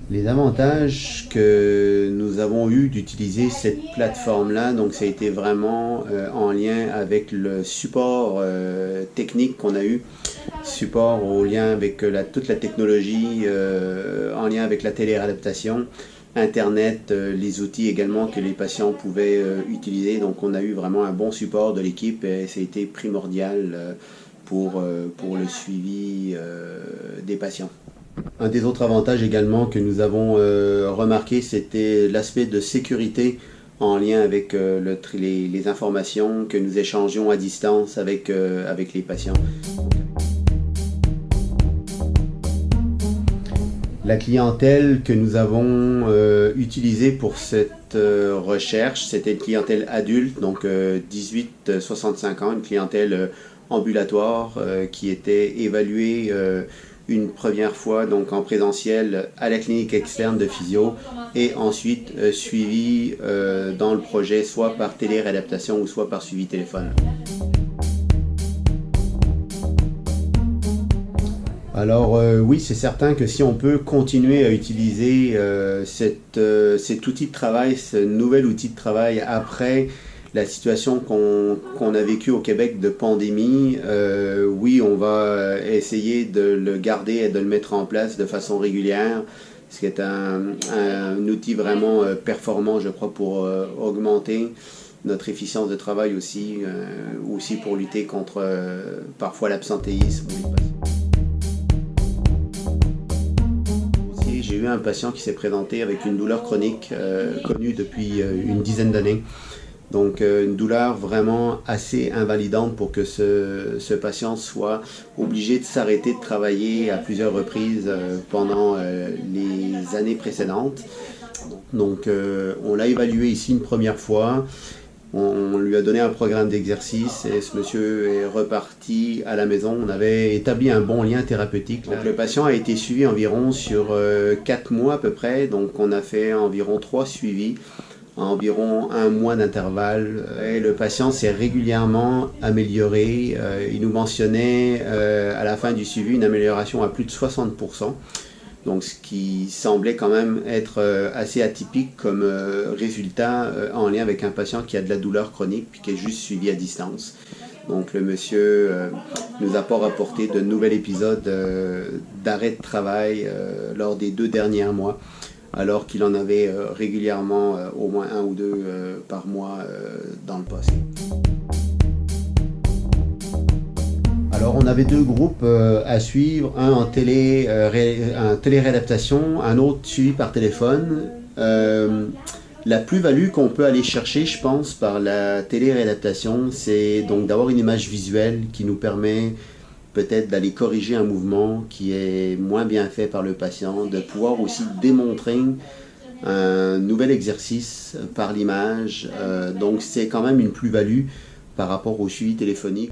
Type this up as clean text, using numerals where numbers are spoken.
Les avantages que nous avons eu d'utiliser cette plateforme-là, donc ça a été vraiment en lien avec le support technique qu'on a eu, support au lien avec toute la technologie, en lien avec la téléréadaptation, Internet, les outils également que les patients pouvaient utiliser. Donc on a eu vraiment un bon support de l'équipe et ça a été primordial pour le suivi des patients. Un des autres avantages également que nous avons remarqué, c'était l'aspect de sécurité en lien avec les informations que nous échangeons à distance avec les patients. La clientèle que nous avons utilisée pour cette recherche, c'était une clientèle adulte, donc 18-65 ans, une clientèle ambulatoire qui était évaluée une première fois donc en présentiel à la clinique externe de physio et ensuite suivie dans le projet soit par téléréadaptation ou soit par suivi téléphone. Alors oui, c'est certain que si on peut continuer à utiliser cet outil de travail, ce nouvel outil de travail après la situation qu'on a vécue au Québec de pandémie, oui, on va essayer de le garder et de le mettre en place de façon régulière, ce qui est un outil vraiment performant, je crois, pour augmenter notre efficience de travail aussi, aussi pour lutter contre parfois l'absentéisme. J'ai eu un patient qui s'est présenté avec une douleur chronique connue depuis une dizaine d'années. Donc une douleur vraiment assez invalidante pour que ce patient soit obligé de s'arrêter de travailler à plusieurs reprises pendant les années précédentes. Donc on l'a évalué ici une première fois. On lui a donné un programme d'exercice et ce monsieur est reparti à la maison. On avait établi un bon lien thérapeutique. Donc le patient a été suivi environ sur 4 mois à peu près. Donc on a fait environ 3 suivis, à environ 1 mois d'intervalle. Et le patient s'est régulièrement amélioré. Il nous mentionnait à la fin du suivi une amélioration à plus de 60%. Donc ce qui semblait quand même être assez atypique comme résultat en lien avec un patient qui a de la douleur chronique puis qui est juste suivi à distance. Donc le monsieur nous a pas rapporté de nouvel épisode d'arrêt de travail lors des 2 derniers mois, alors qu'il en avait régulièrement au moins 1 ou 2 par mois dans le passé. Alors on avait 2 groupes à suivre, un en téléréadaptation, un autre suivi par téléphone. La plus-value qu'on peut aller chercher, je pense, par la téléréadaptation, c'est donc d'avoir une image visuelle qui nous permet peut-être d'aller corriger un mouvement qui est moins bien fait par le patient, de pouvoir aussi démontrer un nouvel exercice par l'image. Donc c'est quand même une plus-value par rapport au suivi téléphonique.